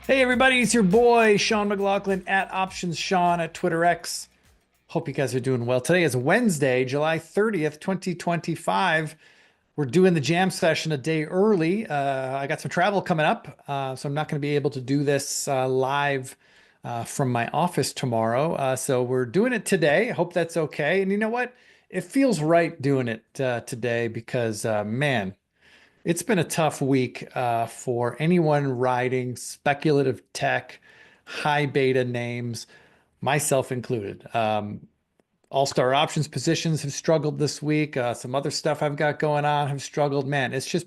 Hey everybody, it's your boy Sean McLaughlin at Options Sean at Twitter X. Hope you guys are doing well. Today is Wednesday, July 30th, 2025. We're doing the jam session a day early. I got some travel coming up, so I'm not going to be able to do this live from my office tomorrow. So we're doing it today. I hope that's okay. And you know what? It feels right doing it today because, man, it's been a tough week for anyone riding speculative tech, high beta names, myself included. All-star options positions have struggled this week. Some other stuff I've got going on have struggled. Man, it's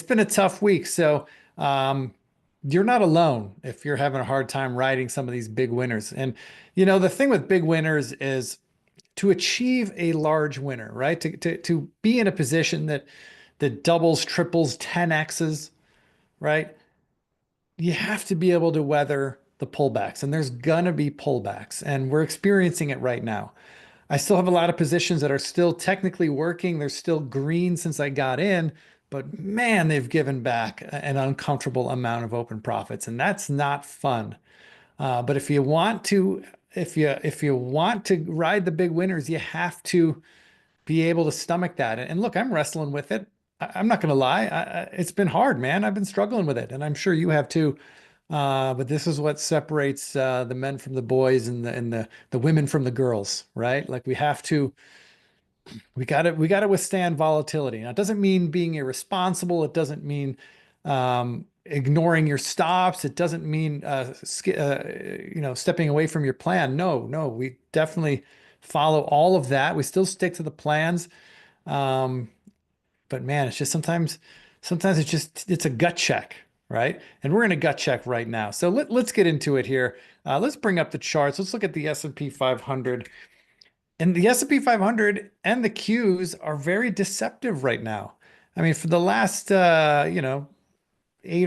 been a tough week. So you're not alone if you're having a hard time riding some of these big winners. And the thing with big winners is to achieve a large winner, right? To be in a position that doubles, triples, 10x's, right? You have to be able to weather the pullbacks, and there's gonna be pullbacks, and we're experiencing it right now. I still have a lot of positions that are still technically working. They're still green since I got in, but man, they've given back an uncomfortable amount of open profits, and that's not fun. But if you want to ride the big winners, you have to be able to stomach that. And look, I'm wrestling with it. I'm not going to lie. It's been hard, man. I've been struggling with it, and I'm sure you have too. But this is what separates the men from the boys and the women from the girls, right? Like we got to withstand volatility. Now, it doesn't mean being irresponsible. It doesn't mean ignoring your stops. It doesn't mean stepping away from your plan. No, no, we definitely follow all of that. We still stick to the plans. Um, but man, it's just sometimes it's a gut check, right? And we're in a gut check right now. So let's get into it here. Let's bring up the charts. Let's look at the S&P 500. And the S&P 500 and the Qs are very deceptive right now. I mean, for the last 8 or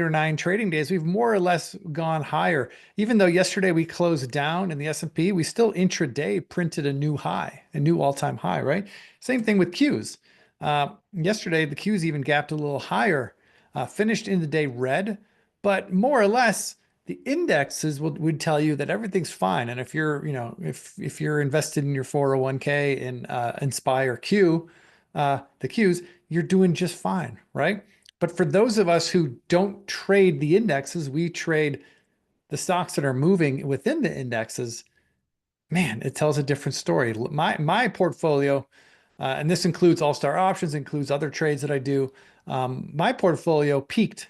9 trading days, we've more or less gone higher. Even though yesterday we closed down in the S&P, we still intraday printed a new high, a new all-time high, right? Same thing with Qs. Yesterday, the Qs even gapped a little higher, finished in the day red, but more or less the indexes would tell you that everything's fine. And if you're invested in your 401k in Inspire Q, the Qs, you're doing just fine, right? But for those of us who don't trade the indexes, we trade the stocks that are moving within the indexes. Man, it tells a different story. My portfolio, and this includes all-star options, includes other trades that I do. My portfolio peaked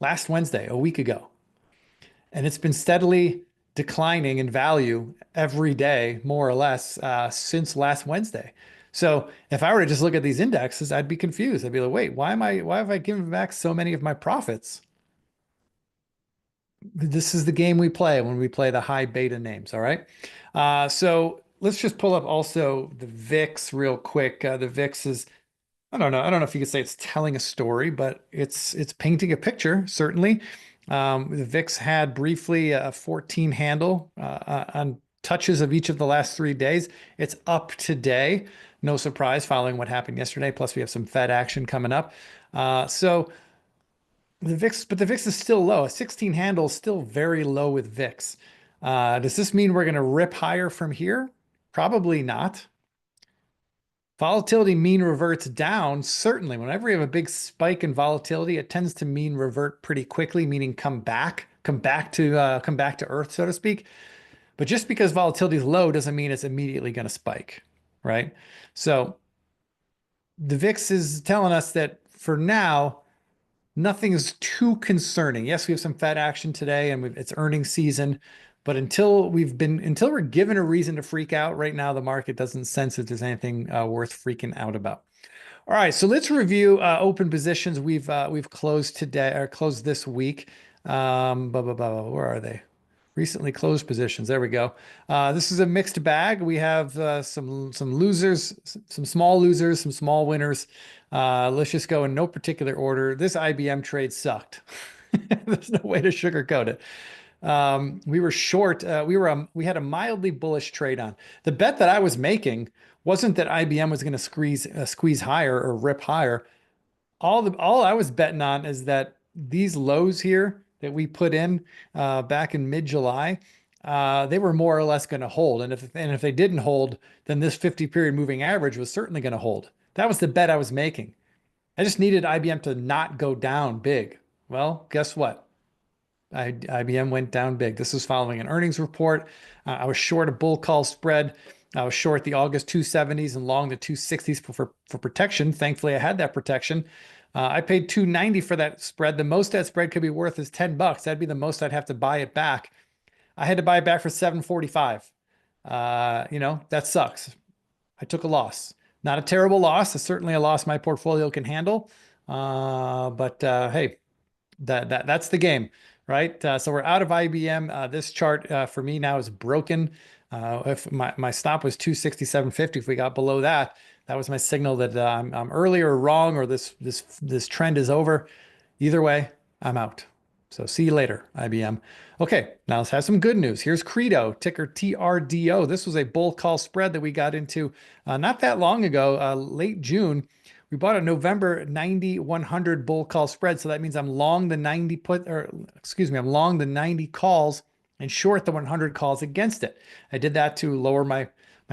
last Wednesday, a week ago, and it's been steadily declining in value every day, more or less, since last Wednesday. So if I were to just look at these indexes, I'd be confused. I'd be like, wait, why have I given back so many of my profits? This is the game we play when we play the high beta names. All right. So let's just pull up also the VIX real quick. The VIX is, I don't know. I don't know if you could say it's telling a story, but it's painting a picture, certainly. The VIX had briefly a 14 handle on touches of each of the last 3 days. It's up today. No surprise following what happened yesterday. Plus, we have some Fed action coming up. So but the VIX is still low. A 16 handle is still very low with VIX. Does this mean we're going to rip higher from here? Probably not. Volatility mean reverts down. Certainly, whenever you have a big spike in volatility, it tends to mean revert pretty quickly, meaning come back to earth, so to speak. But just because volatility is low doesn't mean it's immediately going to spike, right? So the VIX is telling us that for now, nothing is too concerning. Yes, we have some Fed action today, and it's earnings season. But until we're given a reason to freak out right now, the market doesn't sense that there's anything worth freaking out about. All right, so let's review open positions we've closed today or closed this week. Where are they? Recently closed positions. There we go. This is a mixed bag. We have some losers, some small losers, some small winners. Let's just go in no particular order. This IBM trade sucked. There's no way to sugarcoat it. We were short. We had a mildly bullish trade on. The bet that I was making wasn't that IBM was going to squeeze higher or rip higher. All I was betting on is that these lows here that we put in back in mid-July, they were more or less going to hold. And if they didn't hold, then this 50 period moving average was certainly going to hold. That was the bet I was making. I just needed IBM to not go down big. Well, guess what? IBM went down big. This was following an earnings report. I was short a bull call spread. I was short the August 270s and long the 260s for protection. Thankfully, I had that protection. I paid 290 for that spread. The most that spread could be worth is 10 bucks. That'd be the most I'd have to buy it back. I had to buy it back for 745. That sucks. I took a loss. Not a terrible loss. It's certainly a loss my portfolio can handle. But hey, that's the game, right? So we're out of IBM. This chart for me now is broken. If my stop was 267.50, if we got below that, that was my signal that I'm early or wrong, or this trend is over. Either way, I'm out. So see you later, IBM. Okay, now let's have some good news. Here's Credo, ticker TRDO. This was a bull call spread that we got into not that long ago, late June. We bought a November 90-100 bull call spread. So that means I'm long the 90 I'm long the 90 calls and short the 100 calls against it. I did that to lower my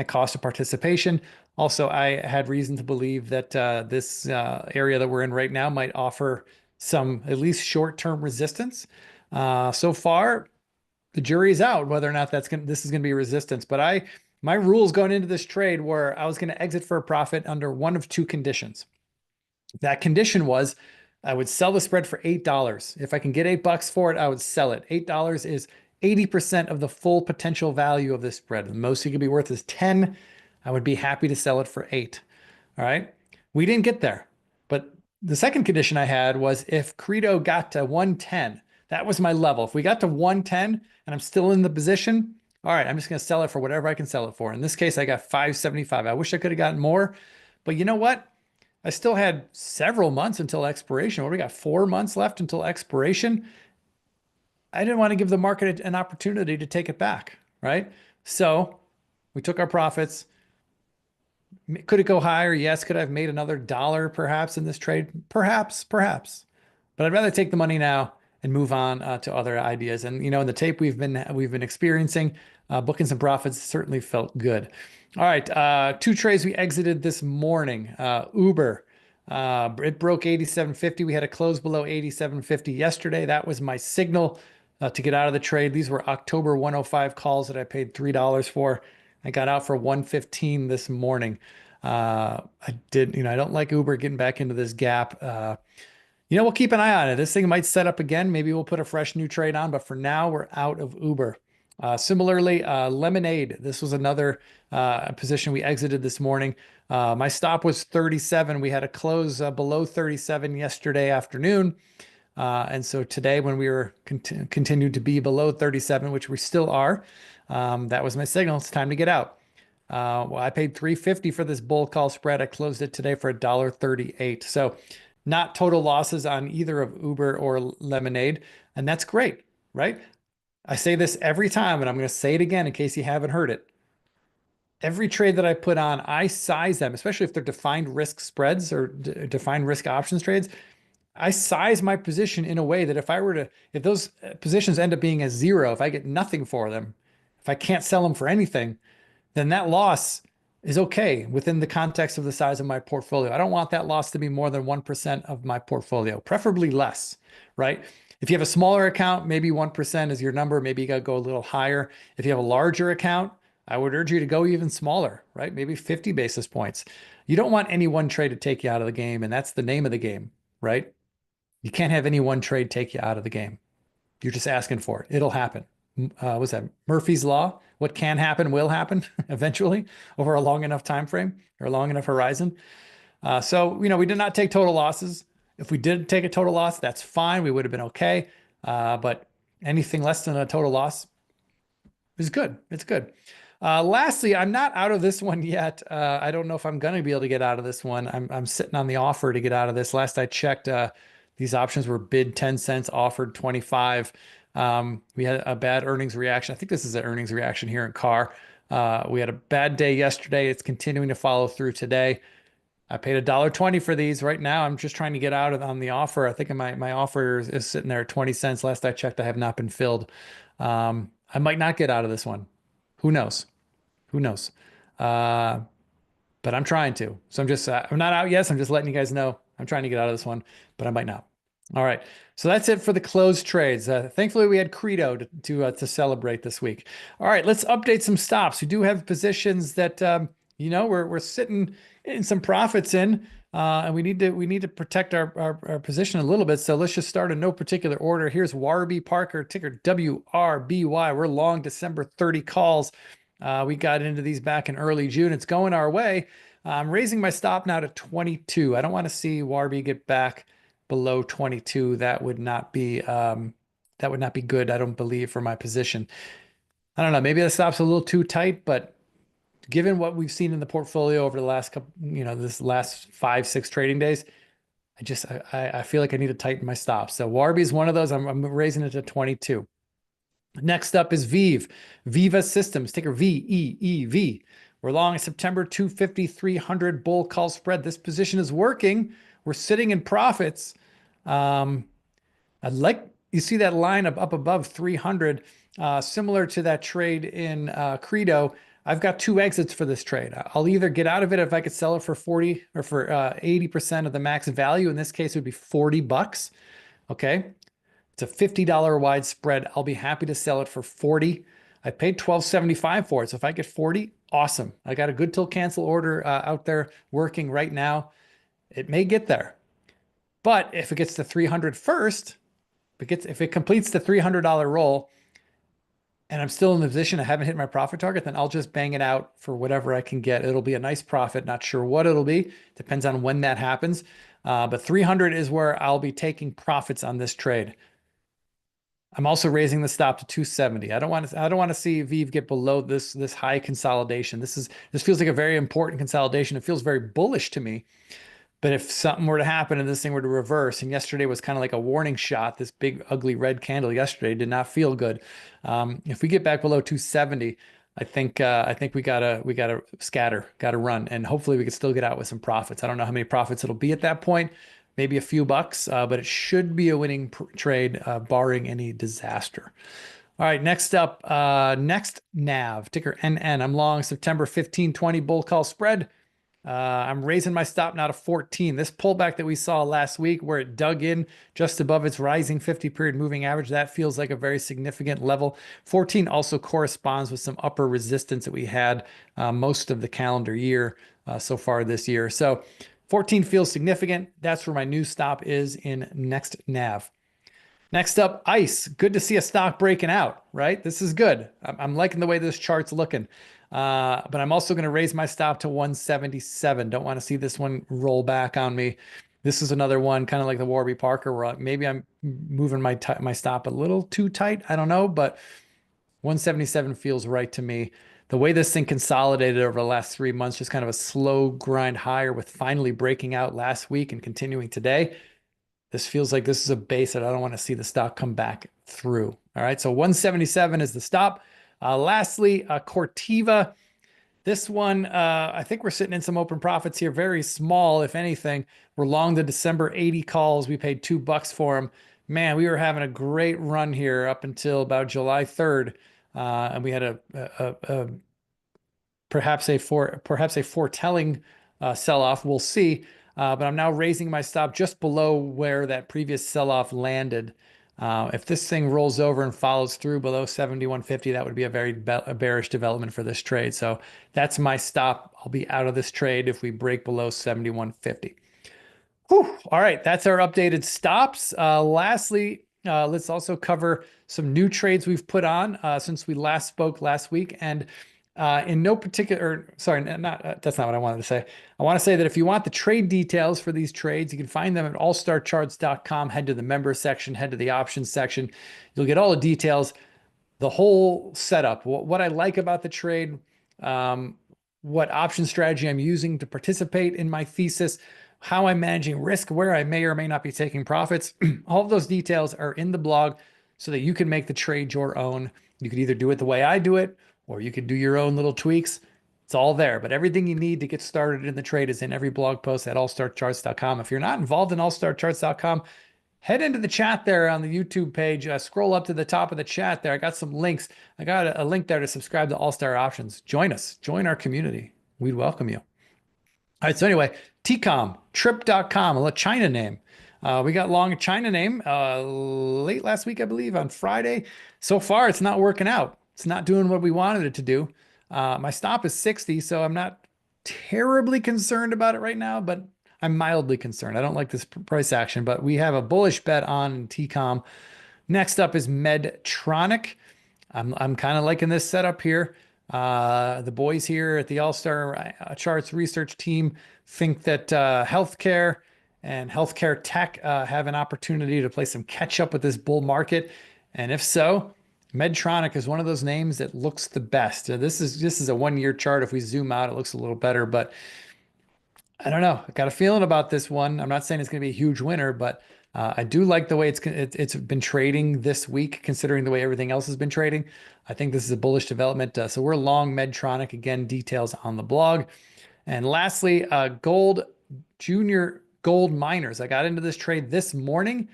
cost of participation. Also, I had reason to believe that this area that we're in right now might offer some at least short-term resistance. So far, the jury is out whether or not this is going to be resistance. But my rules going into this trade were I was going to exit for a profit under one of two conditions. That condition was I would sell the spread for $8. If I can get $8 for it, I would sell it. $8 is 80% of the full potential value of this spread. The most it could be worth is 10. I would be happy to sell it for 8. All right. We didn't get there. But the second condition I had was if Credo got to 110, that was my level. If we got to 110 and I'm still in the position, all right, I'm just going to sell it for whatever I can sell it for. In this case, I got 575. I wish I could have gotten more, but you know what? I still had several months until expiration. What do we got? 4 months left until expiration. I didn't want to give the market an opportunity to take it back, right? So we took our profits. Could it go higher? Yes. Could I have made another dollar perhaps in this trade? Perhaps. But I'd rather take the money now and move on to other ideas. And in the tape we've been experiencing, booking some profits certainly felt good. All right, 2 trades we exited this morning. Uber, it broke 87.50. We had a close below 87.50 yesterday. That was my signal to get out of the trade. These were October 105 calls that I paid $3 for. I got out for 115 this morning. I don't like Uber getting back into this gap. We'll keep an eye on it. This thing might set up again. Maybe we'll put a fresh new trade on, but for now, we're out of Uber. Similarly, Lemonade. This was another position we exited this morning. My stop was 37. We had a close below 37 yesterday afternoon. And so today, when we were continued to be below 37, which we still are, that was my signal. It's time to get out. Well, I paid $3.50 for this bull call spread. I closed it today for $1.38. So not total losses on either of Uber or Lemonade. And that's great, right? I say this every time, and I'm going to say it again in case you haven't heard it. Every trade that I put on, I size them, especially if they're defined risk spreads or defined risk options trades. I size my position in a way that if those positions end up being a zero, if I get nothing for them, if I can't sell them for anything, then that loss is okay within the context of the size of my portfolio. I don't want that loss to be more than 1% of my portfolio, preferably less, right? If you have a smaller account, maybe 1% is your number. Maybe you got to go a little higher. If you have a larger account, I would urge you to go even smaller, right? Maybe 50 basis points. You don't want any one trade to take you out of the game, and that's the name of the game, right? You can't have any one trade take you out of the game. You're just asking for it. It'll happen. What's that? Murphy's Law? What can happen will happen eventually over a long enough time frame or a long enough horizon. So we did not take total losses. If we did take a total loss, that's fine. We would have been okay. But anything less than a total loss is good. It's good. Lastly, I'm not out of this one yet. I don't know if I'm going to be able to get out of this one. I'm sitting on the offer to get out of this. Last I checked, these options were bid 10 cents, offered 25. We had a bad earnings reaction. I think this is an earnings reaction here in CAR. We had a bad day yesterday. It's continuing to follow through today. I paid $1.20 for these right now. I'm just trying to get out of on the offer. I think my offer is sitting there at 20 cents. Last I checked, I have not been filled. I might not get out of this one. Who knows? Who knows? Uh, but I'm trying to. So I'm not out yet. So I'm just letting you guys know I'm trying to get out of this one, but I might not. All right. So that's it for the closed trades. Thankfully, we had Credo to celebrate this week. All right, let's update some stops. We do have positions that we're sitting in some profits in, and we need to protect our position a little bit. So let's just start in no particular order. Here's Warby Parker, ticker WRBY. We're long December 30 calls. We got into these back in early June. It's going our way. I'm raising my stop now to 22. I don't want to see Warby get back below 22. That would not be good, I don't believe, for my position. I don't know. Maybe the stop's a little too tight, but given what we've seen in the portfolio over the last couple, this last 5, 6 trading days, I feel like I need to tighten my stop. So Warby is one of those. I'm raising it to 22. Next up is Viva Systems, ticker VEEV. We're long a September 250, 300 bull call spread. This position is working. We're sitting in profits. I'd like you see that line up above 300, similar to that trade in Credo. I've got 2 exits for this trade. I'll either get out of it if I could sell it for 40 or for 80% of the max value. In this case, it would be $40. Okay. It's a $50 wide spread. I'll be happy to sell it for 40. I paid $12.75 for it. So if I get 40, awesome. I got a good till cancel order out there working right now. It may get there. But if it gets to 300 first, if it completes the $300 roll and I'm still in the position I haven't hit my profit target, then I'll just bang it out for whatever I can get. It'll be a nice profit. Not sure what it'll be. Depends on when that happens. But 300 is where I'll be taking profits on this trade. I'm also raising the stop to 270. I don't want to see VEEV get below this high consolidation. This feels like a very important consolidation. It feels very bullish to me. But if something were to happen and this thing were to reverse, and yesterday was kind of like a warning shot, this big ugly red candle yesterday did not feel good. If we get back below 270, I think we gotta scatter, gotta run, and hopefully we can still get out with some profits. I don't know how many profits it'll be at that point, maybe a few bucks, but it should be a winning trade, barring any disaster. All right, next up, next NAV, ticker NN. I'm long September 15-20 bull call spread. I'm raising my stop now to 14. This pullback that we saw last week where it dug in just above its rising 50-period moving average, that feels like a very significant level. 14 also corresponds with some upper resistance that we had most of the calendar year so far this year. So 14 feels significant. That's where my new stop is in next NAV. Next up, ICE. Good to see a stock breaking out, right? This is good. I'm liking the way this chart's looking. But I'm also going to raise my stop to 177. Don't want to see this one roll back on me. This is another one, kind of like the Warby Parker, where maybe I'm moving my stop a little too tight. I don't know, but 177 feels right to me. The way this thing consolidated over the last 3 months, just kind of a slow grind higher with finally breaking out last week and continuing today. This feels like this is a base that I don't want to see the stock come back through. All right, so 177 is the stop. Lastly, Corteva. This one, I think we're sitting in some open profits here, very small, if anything. We're long the December 80 calls. We paid $2 for them. Man, we were having a great run here up until about July 3rd. And we had perhaps a foretelling sell-off. We'll see. But I'm now raising my stop just below where that previous sell-off landed. If this thing rolls over and follows through below 71.50, that would be a very bearish development for this trade. So that's my stop. I'll be out of this trade if we break below 71.50. Whew. All right, that's our updated stops. Lastly, let's also cover some new trades we've put on since we last spoke last week. And in no particular, sorry, that's not what I wanted to say. I want to say that if you want the trade details for these trades, you can find them at allstarcharts.com. Head to the member section, head to the options section. You'll get all the details, the whole setup, what I like about the trade, what option strategy I'm using to participate in my thesis, how I'm managing risk, where I may or may not be taking profits. All of those details are in the blog so that you can make the trade your own. You could either do it the way I do it, or you could do your own little tweaks. It's all there, but everything you need to get started in the trade is in every blog post at allstarcharts.com. If you're not involved in allstarcharts.com, head into the chat there on the YouTube page. Scroll up to the top of the chat there. I got some links. I got a link there to subscribe to All Star Options. Join us. Join our community. We'd welcome you. All right. So anyway, TCOM, trip.com, a China name. We got long China name late last week, I believe, on Friday. So far, it's not working out. It's not doing what we wanted it to do. My stop is 60, so I'm not terribly concerned about it right now, but I'm mildly concerned. I don't like this price action, but we have a bullish bet on TCOM. Next up is Medtronic. I'm kind of liking this setup here. The boys here at the All-Star Charts research team think that healthcare and healthcare tech have an opportunity to play some catch up with this bull market. And if so, Medtronic is one of those names that looks the best. This is a 1-year chart. If we zoom out, it looks a little better, but I don't know. I got a feeling about this one. I'm not saying it's going to be a huge winner, but I do like the way it's been trading this week, considering the way everything else has been trading. I think this is a bullish development. So we're long Medtronic. Again, details on the blog. And lastly, junior gold miners. I got into this trade this morning.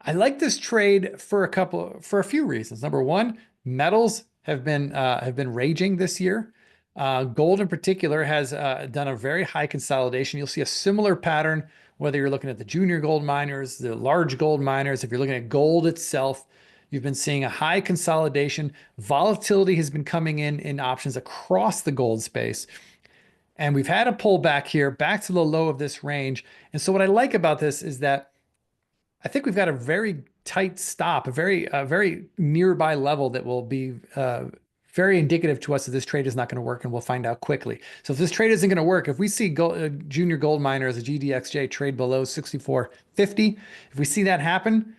I like this trade for a few reasons. Number one, metals have been raging this year. Gold in particular has done a very high consolidation. You'll see a similar pattern whether you're looking at the junior gold miners, the large gold miners. If you're looking at gold itself, you've been seeing a high consolidation. Volatility has been coming in options across the gold space. And we've had a pullback here back to the low of this range. And so what I like about this is that I think we've got a very tight stop, a very nearby level that will be very indicative to us that this trade is not going to work, and we'll find out quickly. So if this trade isn't going to work, if we see junior gold miners, a GDXJ trade below 64.50, if we see that happen,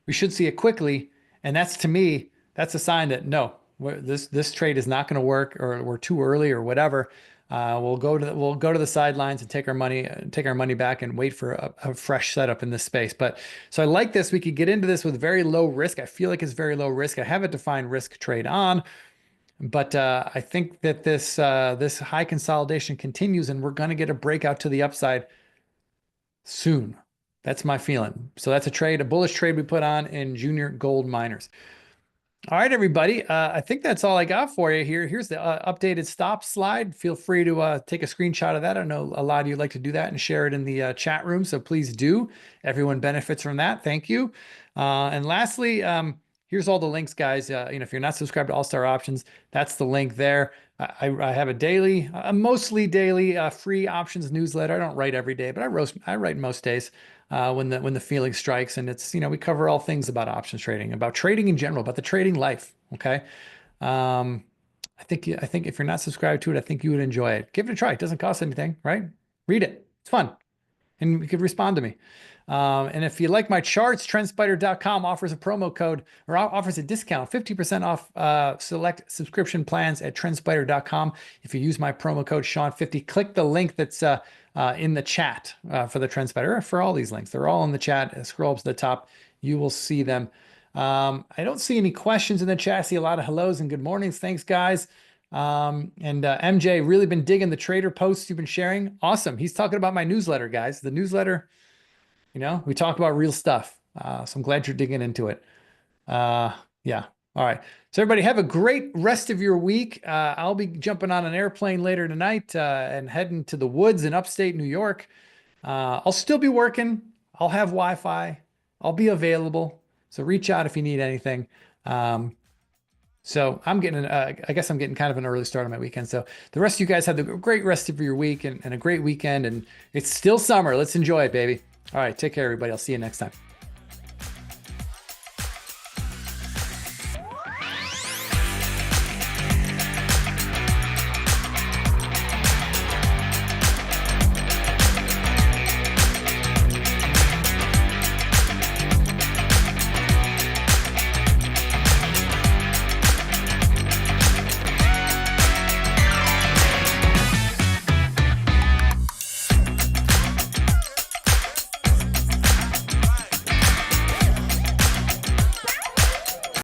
we should see it quickly. And that's, to me, that's a sign that no, this trade is not going to work, or we're too early or whatever. We'll go to the sidelines and take our money back and wait for a fresh setup in this space. But so I like this. We could get into this with very low risk. I feel like it's very low risk. I have a defined risk trade on, but I think that this high consolidation continues, and we're going to get a breakout to the upside soon. That's my feeling. So that's a bullish trade we put on in junior gold miners. All right, everybody. I think that's all I got for you here. Here's the updated stop slide. Feel free to take a screenshot of that. I know a lot of you like to do that and share it in the chat room, so please do. Everyone benefits from that. Thank you. And lastly, here's all the links, guys. If you're not subscribed to All Star Options, that's the link there. I have a mostly daily free options newsletter. I don't write every day, but I write most days. When the feeling strikes, and it's, we cover all things about options trading, about trading in general, about the trading life. Okay. I think if you're not subscribed to it, I think you would enjoy it. Give it a try. It doesn't cost anything, right? Read it. It's fun. And you could respond to me. And if you like my charts, trendspider.com offers a promo code, or offers a discount, 50% off select subscription plans at trendspider.com. If you use my promo code Sean50, click the link that's in the chat for the TrendSpider, for all these links. They're all in the chat. Scroll up to the top. You will see them. I don't see any questions in the chat. I see a lot of hellos and good mornings. Thanks, guys. MJ, really been digging the trader posts you've been sharing. Awesome. He's talking about my newsletter, guys. The newsletter, we talk about real stuff. So I'm glad you're digging into it. Yeah. All right. So everybody have a great rest of your week. I'll be jumping on an airplane later tonight and heading to the woods in upstate New York. I'll still be working. I'll have Wi-Fi. I'll be available. So reach out if you need anything. So I guess I'm getting kind of an early start on my weekend. So the rest of you guys have the great rest of your week and a great weekend. And it's still summer. Let's enjoy it, baby. All right. Take care, everybody. I'll see you next time.